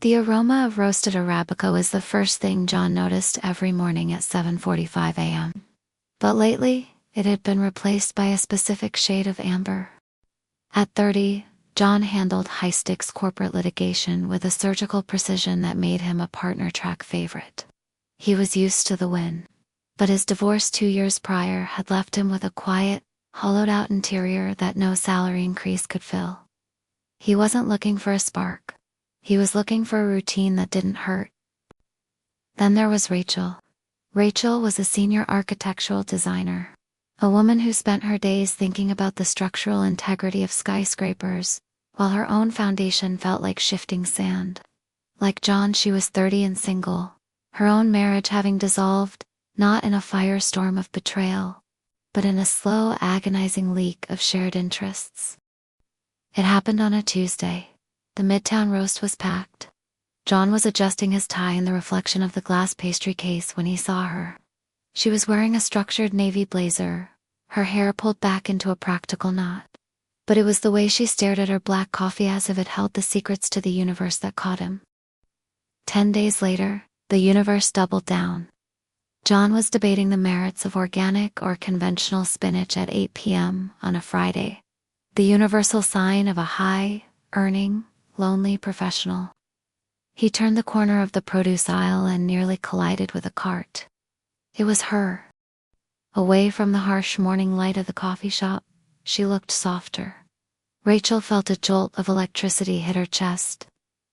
The aroma of roasted Arabica was the first thing John noticed every morning at 7:45 a.m. But lately, it had been replaced by a specific shade of amber. At 30, John handled high-stakes corporate litigation with a surgical precision that made him a partner track favorite. He was used to the win. But his divorce 2 years prior had left him with a quiet, hollowed-out interior that no salary increase could fill. He wasn't looking for a spark. He was looking for a routine that didn't hurt. Then there was Rachel. Rachel was a senior architectural designer, a woman who spent her days thinking about the structural integrity of skyscrapers, while her own foundation felt like shifting sand. Like John, she was 30 and single, her own marriage having dissolved, not in a firestorm of betrayal, but in a slow, agonizing leak of shared interests. It happened on a Tuesday. The Midtown roast was packed. John was adjusting his tie in the reflection of the glass pastry case when he saw her. She was wearing a structured navy blazer, her hair pulled back into a practical knot. But it was the way she stared at her black coffee as if it held the secrets to the universe that caught him. 10 days later, the universe doubled down. John was debating the merits of organic or conventional spinach at 8 p.m. on a Friday, the universal sign of a high-earning, lonely professional. He turned the corner of the produce aisle and nearly collided with a cart. It was her. Away from the harsh morning light of the coffee shop, she looked softer. Rachel felt a jolt of electricity hit her chest.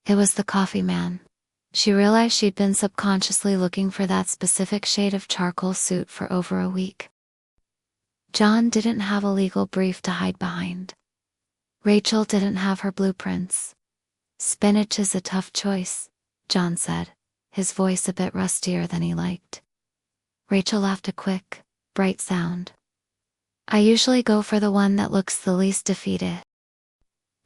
It was the coffee man. She realized she'd been subconsciously looking for that specific shade of charcoal suit for over a week. John didn't have a legal brief to hide behind. Rachel didn't have her blueprints. "Spinach is a tough choice," John said, his voice a bit rustier than he liked. Rachel laughed a quick, bright sound. "I usually go for the one that looks the least defeated."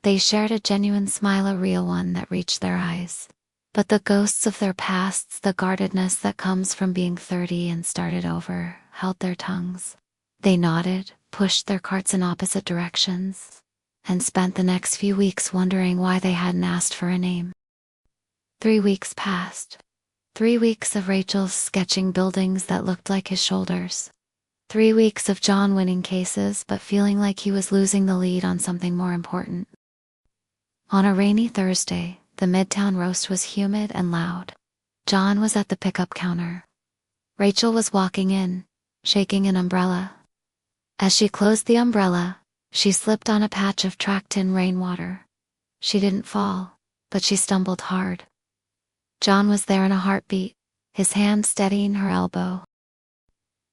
They shared a genuine smile, a real one that reached their eyes. But the ghosts of their pasts, the guardedness that comes from being 30 and started over, held their tongues. They nodded, pushed their carts in opposite directions, and spent the next few weeks wondering why they hadn't asked for a name. 3 weeks passed. 3 weeks of Rachel's sketching buildings that looked like his shoulders. 3 weeks of John winning cases but feeling like he was losing the lead on something more important. On a rainy Thursday, the Midtown roast was humid and loud. John was at the pickup counter. Rachel was walking in, shaking an umbrella. As she closed the umbrella, she slipped on a patch of tracked-in rainwater. She didn't fall, but she stumbled hard. John was there in a heartbeat, his hand steadying her elbow.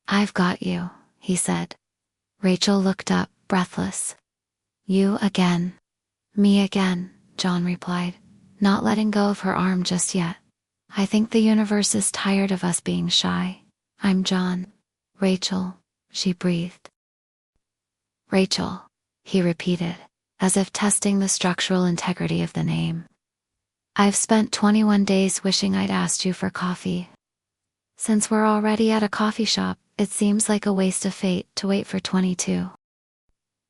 "I've got you," he said. Rachel looked up, breathless. "You again." "Me again," John replied, not letting go of her arm just yet. "I think the universe is tired of us being shy. I'm John." "Rachel," she breathed. "Rachel," he repeated, as if testing the structural integrity of the name. "I've spent 21 days wishing I'd asked you for coffee. Since we're already at a coffee shop, it seems like a waste of fate to wait for 22.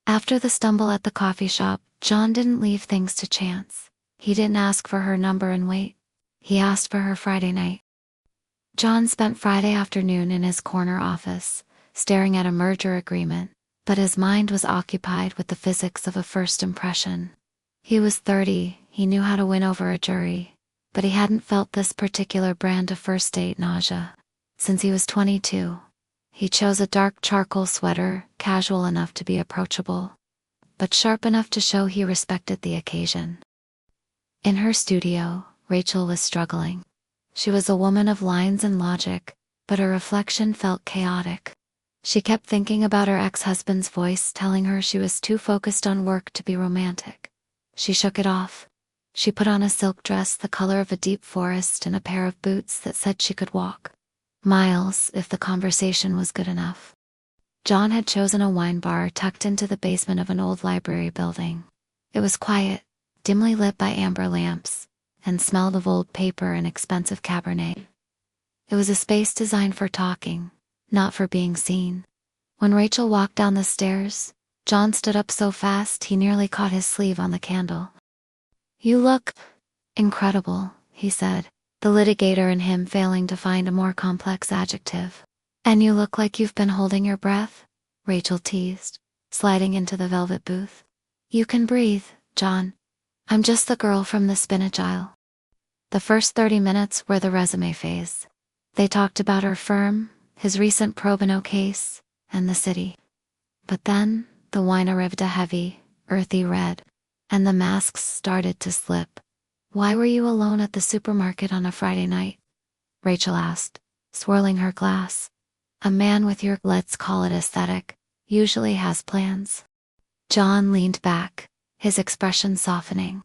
After the stumble at the coffee shop, John didn't leave things to chance. He didn't ask for her number and wait. He asked for her Friday night. John spent Friday afternoon in his corner office, staring at a merger agreement, but his mind was occupied with the physics of a first impression. He was 30, he knew how to win over a jury, but he hadn't felt this particular brand of first date nausea since he was 22. He chose a dark charcoal sweater, casual enough to be approachable, but sharp enough to show he respected the occasion. In her studio, Rachel was struggling. She was a woman of lines and logic, but her reflection felt chaotic. She kept thinking about her ex-husband's voice telling her she was too focused on work to be romantic. She shook it off. She put on a silk dress the color of a deep forest and a pair of boots that said she could walk miles if the conversation was good enough. John had chosen a wine bar tucked into the basement of an old library building. It was quiet, dimly lit by amber lamps, and smelled of old paper and expensive Cabernet. It was a space designed for talking, not for being seen. When Rachel walked down the stairs, John stood up so fast he nearly caught his sleeve on the candle. "You look incredible," he said, the litigator in him failing to find a more complex adjective. And you look like you've been holding your breath, Rachel teased, sliding into the velvet booth. You can breathe, John. I'm just the girl from the spinach aisle. The first 30 minutes were the resume phase. They talked about her firm, his recent pro bono case, and the city. But then, the wine arrived a heavy, earthy red, and the masks started to slip. Why were you alone at the supermarket on a Friday night? Rachel asked, swirling her glass. A man with your, let's call it aesthetic, usually has plans. John leaned back, his expression softening.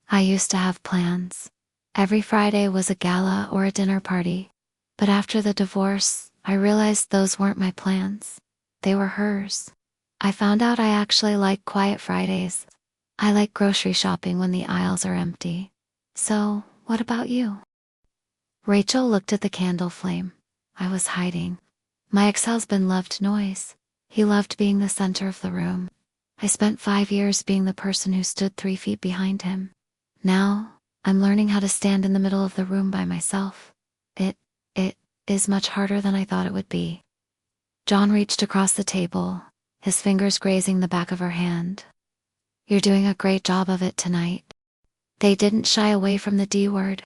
I used to have plans. Every Friday was a gala or a dinner party. But after the divorce, I realized those weren't my plans. They were hers. I found out I actually like quiet Fridays. I like grocery shopping when the aisles are empty. So, what about you? Rachel looked at the candle flame. I was hiding. My ex-husband loved noise. He loved being the center of the room. I spent 5 years being the person who stood 3 feet behind him. Now, I'm learning how to stand in the middle of the room by myself. It is much harder than I thought it would be. John reached across the table, his fingers grazing the back of her hand. You're doing a great job of it tonight. They didn't shy away from the D word.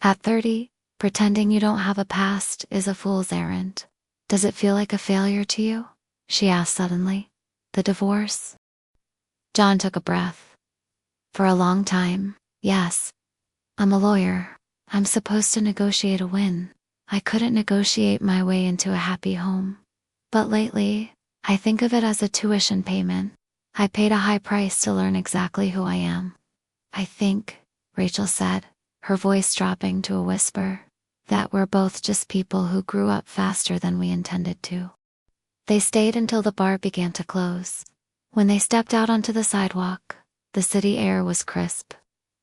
At 30, pretending you don't have a past is a fool's errand. Does it feel like a failure to you? She asked suddenly. The divorce? John took a breath. For a long time, yes. I'm a lawyer. I'm supposed to negotiate a win. I couldn't negotiate my way into a happy home. But lately, I think of it as a tuition payment. I paid a high price to learn exactly who I am. I think, Rachel said, her voice dropping to a whisper, that we're both just people who grew up faster than we intended to. They stayed until the bar began to close. When they stepped out onto the sidewalk, the city air was crisp.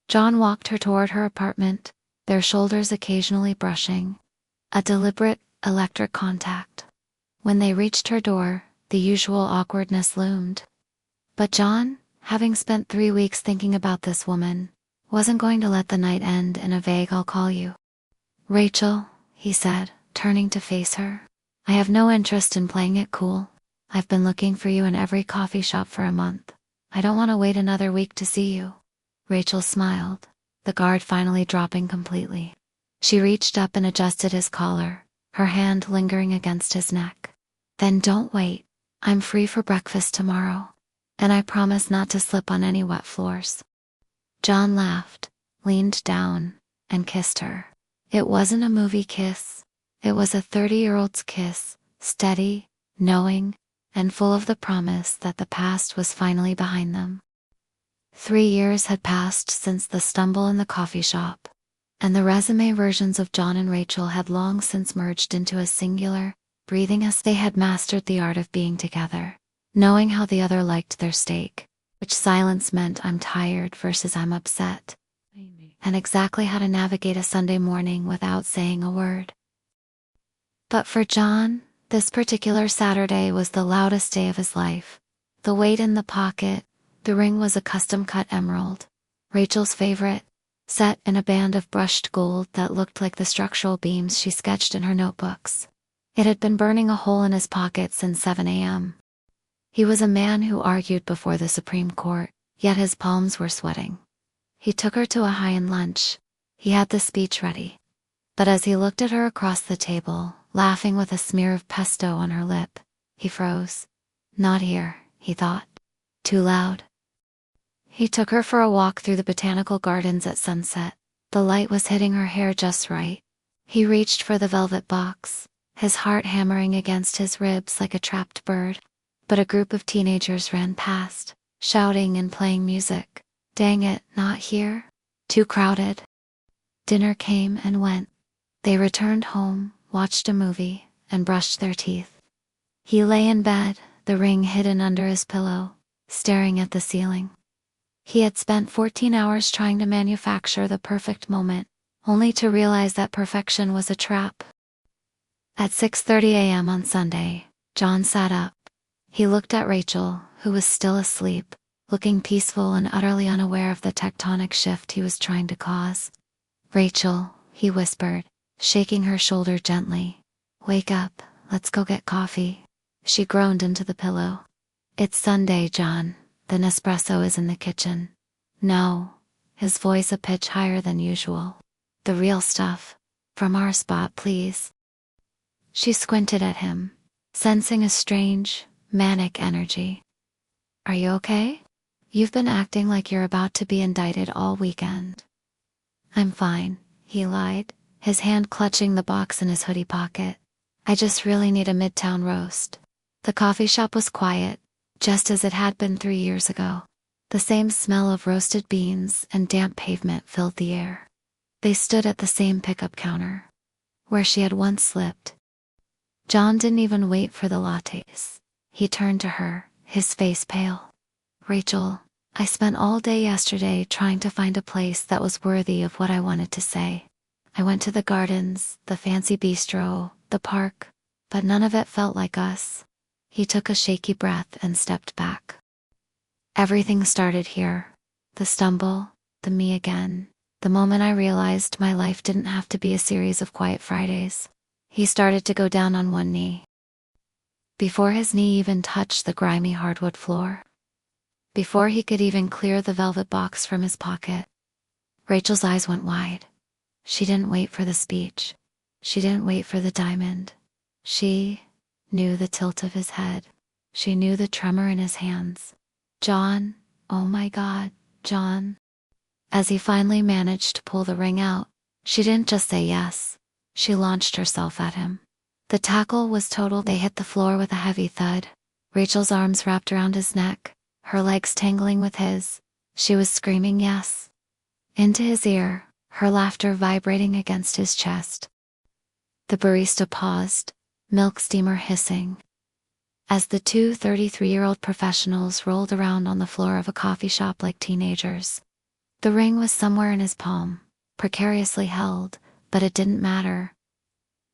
John walked her toward her apartment, their shoulders occasionally brushing. A deliberate, electric contact. When they reached her door, the usual awkwardness loomed. But John, having spent 3 weeks thinking about this woman, wasn't going to let the night end in a vague "I'll call you." Rachel, he said, turning to face her. I have no interest in playing it cool. I've been looking for you in every coffee shop for a month. I don't want to wait another week to see you. Rachel smiled, the guard finally dropping completely. She reached up and adjusted his collar, her hand lingering against his neck. Then don't wait. I'm free for breakfast tomorrow. And I promise not to slip on any wet floors. John laughed, leaned down, and kissed her. It wasn't a movie kiss. It was a 30-year-old's kiss, steady, knowing, and full of the promise that the past was finally behind them. 3 years had passed since the stumble in the coffee shop, and the resume versions of John and Rachel had long since merged into a singular, breathing as they had mastered the art of being together, knowing how the other liked their steak, which silence meant I'm tired versus I'm upset, and exactly how to navigate a Sunday morning without saying a word. But for John, this particular Saturday was the loudest day of his life. The weight in the pocket, the ring was a custom-cut emerald, Rachel's favorite, set in a band of brushed gold that looked like the structural beams she sketched in her notebooks. It had been burning a hole in his pocket since 7 a.m. He was a man who argued before the Supreme Court, yet his palms were sweating. He took her to a high-end lunch. He had the speech ready. But as he looked at her across the table, laughing with a smear of pesto on her lip, he froze. Not here, he thought. Too loud. He took her for a walk through the botanical gardens at sunset. The light was hitting her hair just right. He reached for the velvet box, his heart hammering against his ribs like a trapped bird. But a group of teenagers ran past, shouting and playing music. Dang it, not here? Too crowded. Dinner came and went. They returned home, watched a movie, and brushed their teeth. He lay in bed, the ring hidden under his pillow, staring at the ceiling. He had spent 14 hours trying to manufacture the perfect moment, only to realize that perfection was a trap. At 6:30 a.m. on Sunday, John sat up. He looked at Rachel, who was still asleep, looking peaceful and utterly unaware of the tectonic shift he was trying to cause. Rachel, he whispered, shaking her shoulder gently. Wake up, let's go get coffee. She groaned into the pillow. It's Sunday, John. The Nespresso is in the kitchen. No. His voice a pitch higher than usual. The real stuff. From our spot, please. She squinted at him, sensing a strange, manic energy. Are you okay? You've been acting like you're about to be indicted all weekend. I'm fine, he lied, his hand clutching the box in his hoodie pocket. I just really need a midtown roast. The coffee shop was quiet, just as it had been 3 years ago. The same smell of roasted beans and damp pavement filled the air. They stood at the same pickup counter, where she had once slipped. John didn't even wait for the lattes. He turned to her, his face pale. Rachel, I spent all day yesterday trying to find a place that was worthy of what I wanted to say. I went to the gardens, the fancy bistro, the park, but none of it felt like us. He took a shaky breath and stepped back. Everything started here. The stumble, the me again. The moment I realized my life didn't have to be a series of quiet Fridays. He started to go down on one knee. Before his knee even touched the grimy hardwood floor. Before he could even clear the velvet box from his pocket. Rachel's eyes went wide. She didn't wait for the speech. She didn't wait for the diamond. She knew the tilt of his head. She knew the tremor in his hands. John, oh my God, John. As he finally managed to pull the ring out, she didn't just say yes. She launched herself at him. The tackle was total. They hit the floor with a heavy thud. Rachel's arms wrapped around his neck, her legs tangling with his. She was screaming yes. Into his ear, her laughter vibrating against his chest. The barista paused, milk steamer hissing. As the two 33-year-old professionals rolled around on the floor of a coffee shop like teenagers. The ring was somewhere in his palm, precariously held, but it didn't matter.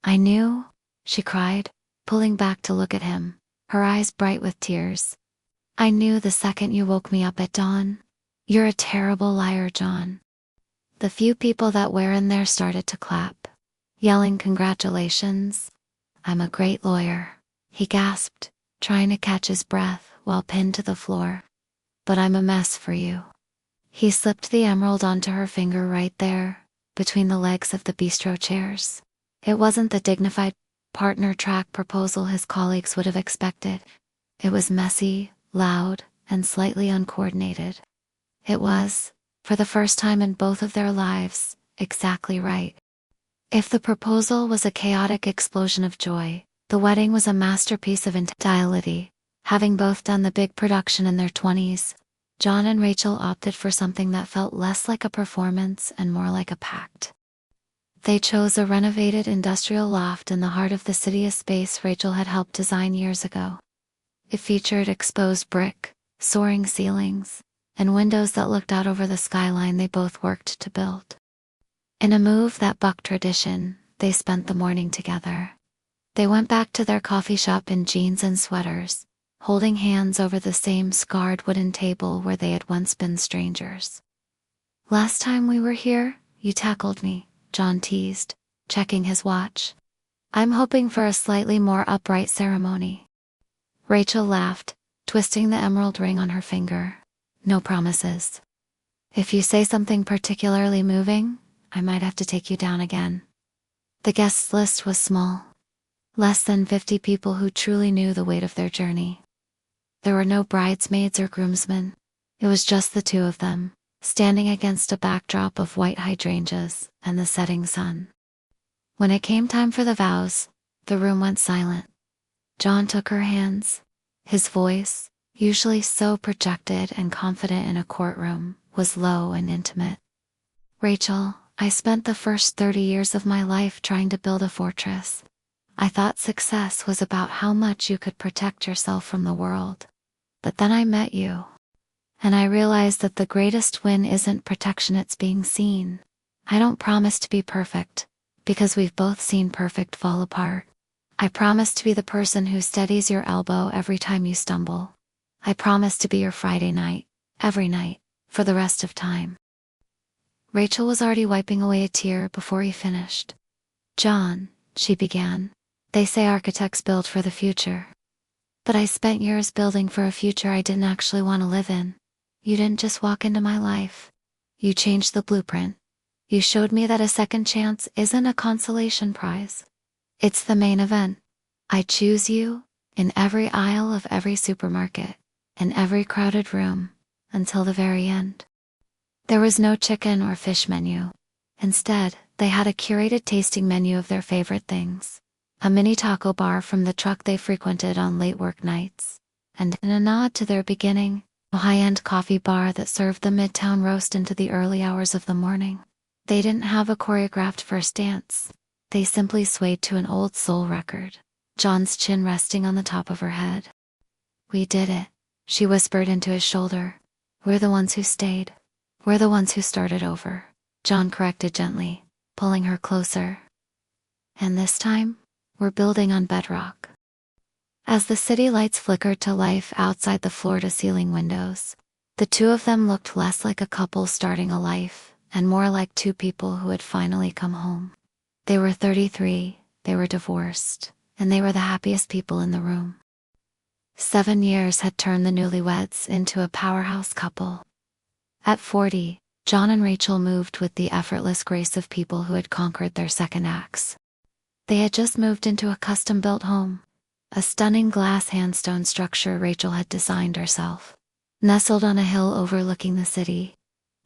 I knew, she cried, pulling back to look at him, her eyes bright with tears. I knew the second you woke me up at dawn. You're a terrible liar, John. The few people that were in there started to clap, yelling congratulations. I'm a great lawyer, he gasped, trying to catch his breath while pinned to the floor. But I'm a mess for you. He slipped the emerald onto her finger right there, between the legs of the bistro chairs. It wasn't the dignified partner track proposal his colleagues would have expected. It was messy, loud, and slightly uncoordinated. It was, for the first time in both of their lives, exactly right. If the proposal was a chaotic explosion of joy, the wedding was a masterpiece of intentionality. Having both done the big production in their 20s, John and Rachel opted for something that felt less like a performance and more like a pact. They chose a renovated industrial loft in the heart of the city, a space Rachel had helped design years ago. It featured exposed brick, soaring ceilings, and windows that looked out over the skyline they both worked to build. In a move that bucked tradition, they spent the morning together. They went back to their coffee shop in jeans and sweaters, holding hands over the same scarred wooden table where they had once been strangers. Last time we were here, you tackled me, John teased, checking his watch. I'm hoping for a slightly more upright ceremony. Rachel laughed, twisting the emerald ring on her finger. No promises. If you say something particularly moving, I might have to take you down again. The guest list was small. Less than 50 people who truly knew the weight of their journey. There were no bridesmaids or groomsmen. It was just the two of them, standing against a backdrop of white hydrangeas and the setting sun. When it came time for the vows, the room went silent. John took her hands. His voice, usually so projected and confident in a courtroom, was low and intimate. Rachel, I spent the first 30 years of my life trying to build a fortress. I thought success was about how much you could protect yourself from the world. But then I met you. And I realized that the greatest win isn't protection, it's being seen. I don't promise to be perfect, because we've both seen perfect fall apart. I promise to be the person who steadies your elbow every time you stumble. I promise to be your Friday night, every night, for the rest of time. Rachel was already wiping away a tear before he finished. "John," she began, "they say architects build for the future. But I spent years building for a future I didn't actually want to live in. You didn't just walk into my life. You changed the blueprint. You showed me that a second chance isn't a consolation prize. It's the main event. I choose you in every aisle of every supermarket, in every crowded room, until the very end." There was no chicken or fish menu. Instead, they had a curated tasting menu of their favorite things. A mini taco bar from the truck they frequented on late work nights. And in a nod to their beginning, a high-end coffee bar that served the Midtown roast into the early hours of the morning. They didn't have a choreographed first dance. They simply swayed to an old soul record, John's chin resting on the top of her head. "We did it," she whispered into his shoulder. "We're the ones who stayed. We're the ones who started over," John corrected gently, pulling her closer. "And this time, we're building on bedrock." As the city lights flickered to life outside the floor-to-ceiling windows, the two of them looked less like a couple starting a life, and more like two people who had finally come home. They were 33, they were divorced, and they were the happiest people in the room. 7 years had turned the newlyweds into a powerhouse couple. At 40, John and Rachel moved with the effortless grace of people who had conquered their second acts. They had just moved into a custom-built home, a stunning glass handstone structure Rachel had designed herself, nestled on a hill overlooking the city.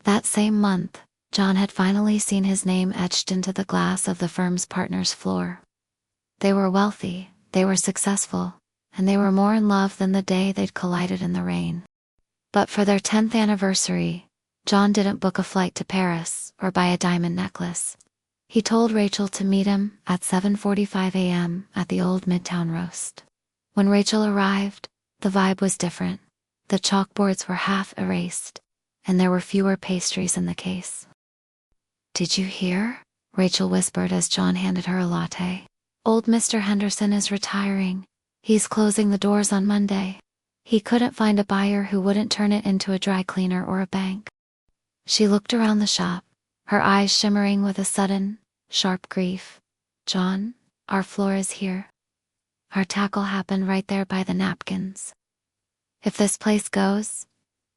That same month, John had finally seen his name etched into the glass of the firm's partner's floor. They were wealthy, they were successful, and they were more in love than the day they'd collided in the rain. But for their 10th anniversary, John didn't book a flight to Paris or buy a diamond necklace. He told Rachel to meet him at 7:45 a.m. at the old Midtown roast. When Rachel arrived, the vibe was different. The chalkboards were half erased, and there were fewer pastries in the case. "Did you hear?" Rachel whispered as John handed her a latte. "Old Mr. Henderson is retiring. He's closing the doors on Monday. He couldn't find a buyer who wouldn't turn it into a dry cleaner or a bank." She looked around the shop, her eyes shimmering with a sudden, sharp grief. "John, our floor is here. Our tackle happened right there by the napkins. If this place goes,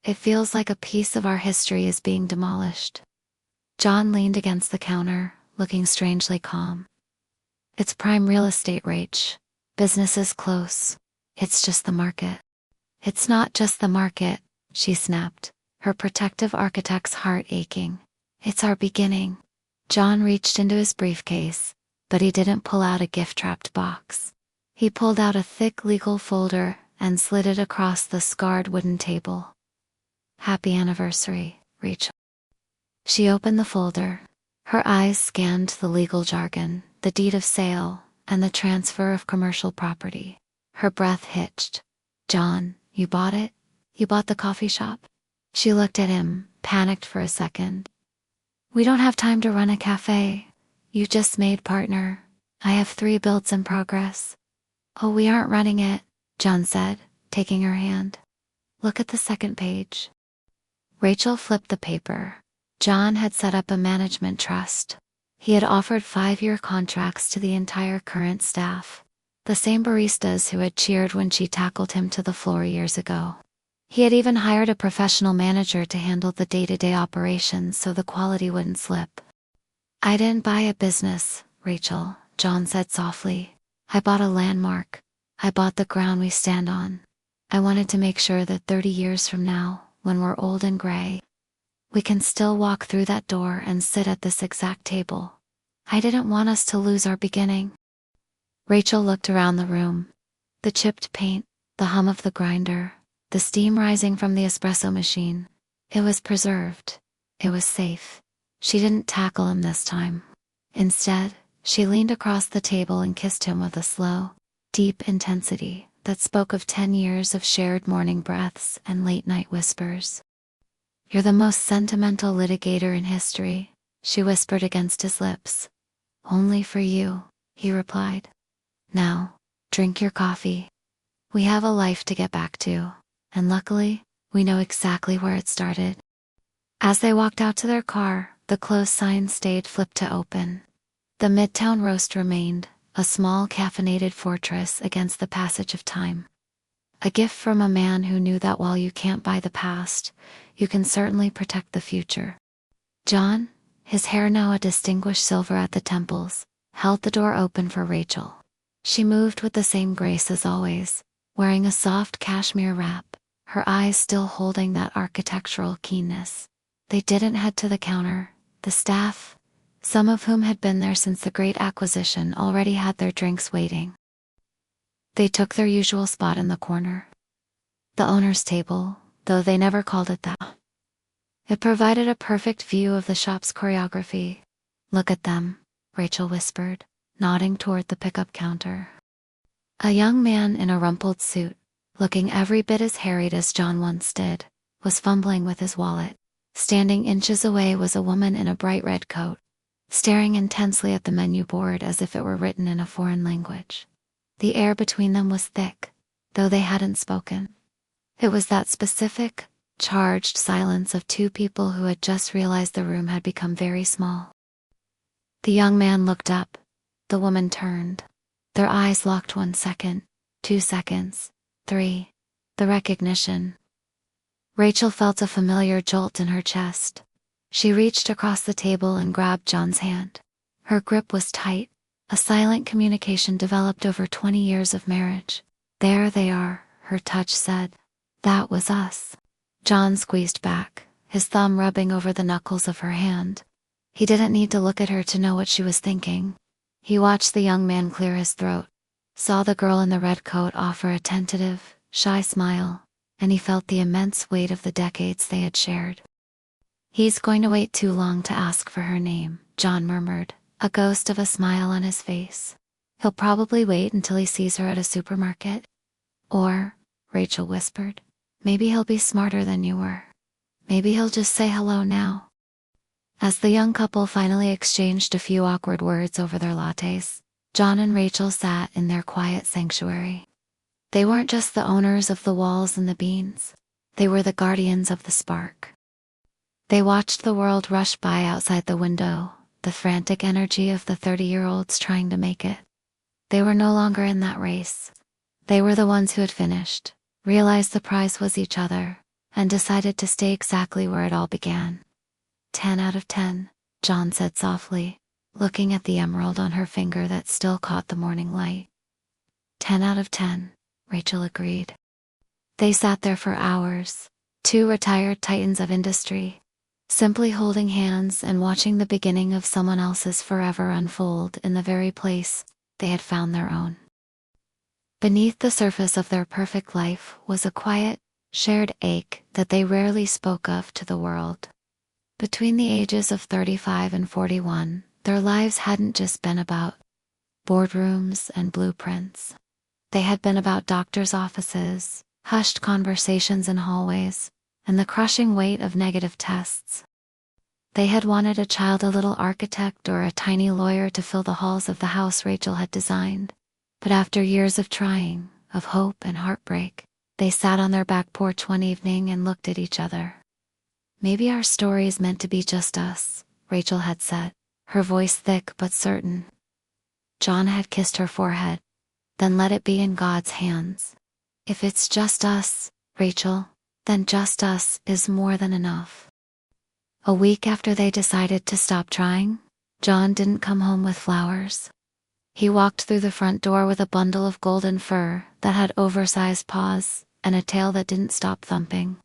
it feels like a piece of our history is being demolished." John leaned against the counter, looking strangely calm. "It's prime real estate, Rach. Business is close. It's just the market." "It's not just the market," she snapped, her protective architect's heart aching. "It's our beginning." John reached into his briefcase, but he didn't pull out a gift-wrapped box. He pulled out a thick legal folder and slid it across the scarred wooden table. "Happy anniversary, Rachel." She opened the folder. Her eyes scanned the legal jargon, the deed of sale, and the transfer of commercial property. Her breath hitched. "John, you bought it? You bought the coffee shop?" She looked at him, panicked for a second. "We don't have time to run a cafe. You just made partner. I have 3 builds in progress." "Oh, we aren't running it," John said, taking her hand. "Look at the second page." Rachel flipped the paper. John had set up a management trust. He had offered 5-year contracts to the entire current staff, the same baristas who had cheered when she tackled him to the floor years ago. He had even hired a professional manager to handle the day-to-day operations so the quality wouldn't slip. "I didn't buy a business, Rachel," John said softly. "I bought a landmark. I bought the ground we stand on. I wanted to make sure that 30 years from now, when we're old and gray, we can still walk through that door and sit at this exact table. I didn't want us to lose our beginning." Rachel looked around the room. The chipped paint, the hum of the grinder, the steam rising from the espresso machine. It was preserved. It was safe. She didn't tackle him this time. Instead, she leaned across the table and kissed him with a slow, deep intensity that spoke of 10 years of shared morning breaths and late-night whispers. "You're the most sentimental litigator in history," she whispered against his lips. "Only for you," he replied. "Now, drink your coffee. We have a life to get back to, and luckily, we know exactly where it started." As they walked out to their car, the closed sign stayed flipped to open. The Midtown Roast remained, a small caffeinated fortress against the passage of time. A gift from a man who knew that while you can't buy the past, you can certainly protect the future. John, his hair now a distinguished silver at the temples, held the door open for Rachel. She moved with the same grace as always, wearing a soft cashmere wrap, her eyes still holding that architectural keenness. They didn't head to the counter. The staff, some of whom had been there since the great acquisition, already had their drinks waiting. They took their usual spot in the corner. The owner's table, though they never called it that. It provided a perfect view of the shop's choreography. "Look at them," Rachel whispered, nodding toward the pickup counter. A young man in a rumpled suit, looking every bit as harried as John once did, was fumbling with his wallet. Standing inches away was a woman in a bright red coat, staring intensely at the menu board as if it were written in a foreign language. The air between them was thick, though they hadn't spoken. It was that specific, charged silence of two people who had just realized the room had become very small. The young man looked up. The woman turned. Their eyes locked 1 second, 2 seconds, 3. The recognition. Rachel felt a familiar jolt in her chest. She reached across the table and grabbed John's hand. Her grip was tight, a silent communication developed over 20 years of marriage. "There they are," her touch said. "That was us." John squeezed back, his thumb rubbing over the knuckles of her hand. He didn't need to look at her to know what she was thinking. He watched the young man clear his throat, saw the girl in the red coat offer a tentative, shy smile, and he felt the immense weight of the decades they had shared. "He's going to wait too long to ask for her name," John murmured, a ghost of a smile on his face. "He'll probably wait until he sees her at a supermarket." "Or," Rachel whispered, "maybe he'll be smarter than you were. Maybe he'll just say hello now." As the young couple finally exchanged a few awkward words over their lattes, John and Rachel sat in their quiet sanctuary. They weren't just the owners of the walls and the beans. They were the guardians of the spark. They watched the world rush by outside the window, the frantic energy of the 30-year-olds trying to make it. They were no longer in that race. They were the ones who had finished, realized the prize was each other, and decided to stay exactly where it all began. 10 out of 10, John said softly, looking at the emerald on her finger that still caught the morning light. 10 out of 10, Rachel agreed. They sat there for hours, two retired titans of industry, simply holding hands and watching the beginning of someone else's forever unfold in the very place they had found their own. Beneath the surface of their perfect life was a quiet, shared ache that they rarely spoke of to the world. Between the ages of 35 and 41, their lives hadn't just been about boardrooms and blueprints. They had been about doctors' offices, hushed conversations in hallways, and the crushing weight of negative tests. They had wanted a child, a little architect, or a tiny lawyer to fill the halls of the house Rachel had designed. But after years of trying, of hope and heartbreak, they sat on their back porch one evening and looked at each other. "Maybe our story is meant to be just us," Rachel had said, her voice thick but certain. John had kissed her forehead. "Then let it be in God's hands. If it's just us, Rachel, then just us is more than enough." A week after they decided to stop trying, John didn't come home with flowers. He walked through the front door with a bundle of golden fur that had oversized paws and a tail that didn't stop thumping.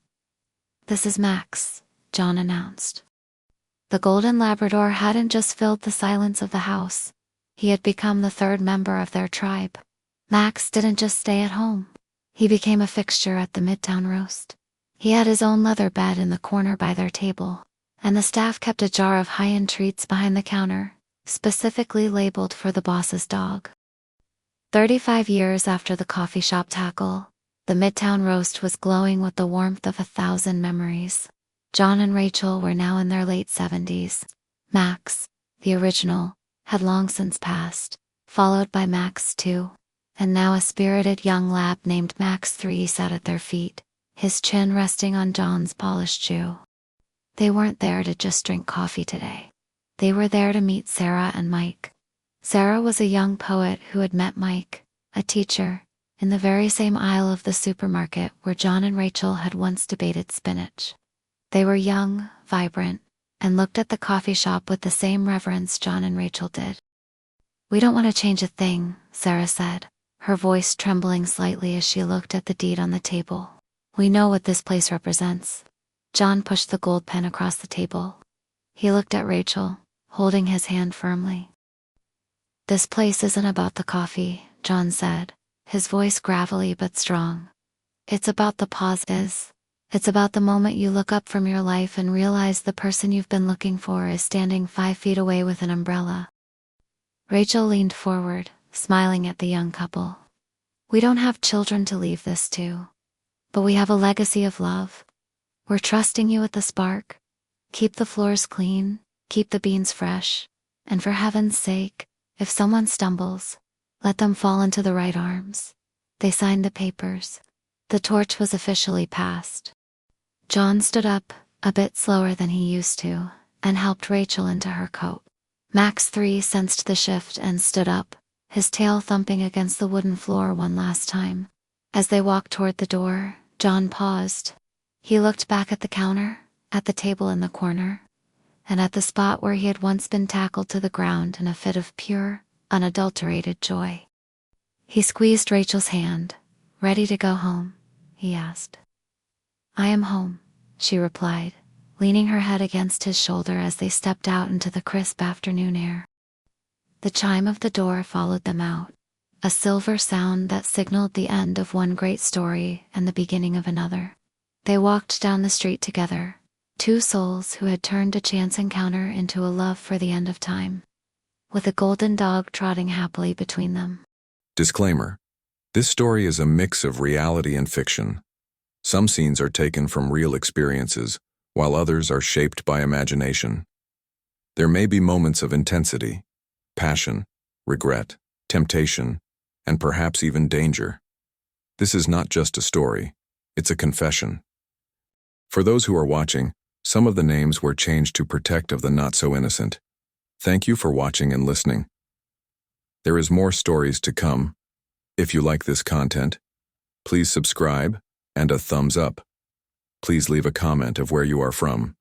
"This is Max," John announced. The golden Labrador hadn't just filled the silence of the house. He had become the third member of their tribe. Max didn't just stay at home. He became a fixture at the Midtown Roast. He had his own leather bed in the corner by their table, and the staff kept a jar of high-end treats behind the counter, specifically labeled for the boss's dog. 35 years after the coffee shop tackle, the Midtown Roast was glowing with the warmth of 1,000 memories. John and Rachel were now in their late 70s. Max, the original, had long since passed, followed by Max 2, and now a spirited young lab named Max 3 sat at their feet, his chin resting on John's polished shoe. They weren't there to just drink coffee today. They were there to meet Sarah and Mike. Sarah was a young poet who had met Mike, a teacher, in the very same aisle of the supermarket where John and Rachel had once debated spinach. They were young, vibrant, and looked at the coffee shop with the same reverence John and Rachel did. "We don't want to change a thing," Sarah said, her voice trembling slightly as she looked at the deed on the table. "We know what this place represents." John pushed the gold pen across the table. He looked at Rachel, holding his hand firmly. "This place isn't about the coffee," John said, his voice gravelly but strong. "It's about the pauses. It's about the moment you look up from your life and realize the person you've been looking for is standing 5 feet away with an umbrella." Rachel leaned forward, smiling at the young couple. "We don't have children to leave this to, but we have a legacy of love. We're trusting you with the spark. Keep the floors clean, keep the beans fresh, and for heaven's sake, if someone stumbles, let them fall into the right arms." They signed the papers. The torch was officially passed. John stood up, a bit slower than he used to, and helped Rachel into her coat. Max 3 sensed the shift and stood up, his tail thumping against the wooden floor one last time. As they walked toward the door, John paused. He looked back at the counter, at the table in the corner, and at the spot where he had once been tackled to the ground in a fit of pure, unadulterated joy. He squeezed Rachel's hand. "Ready to go home?" he asked. "I am home," she replied, leaning her head against his shoulder as they stepped out into the crisp afternoon air. The chime of the door followed them out, a silver sound that signaled the end of one great story and the beginning of another. They walked down the street together, two souls who had turned a chance encounter into a love for the end of time, with a golden dog trotting happily between them. Disclaimer: this story is a mix of reality and fiction. Some scenes are taken from real experiences, while others are shaped by imagination. There may be moments of intensity, passion, regret, temptation, and perhaps even danger. This is not just a story, it's a confession. For those who are watching, some of the names were changed to protect of the not-so-innocent. Thank you for watching and listening. There is more stories to come. If you like this content, please subscribe and a thumbs up. Please leave a comment of where you are from.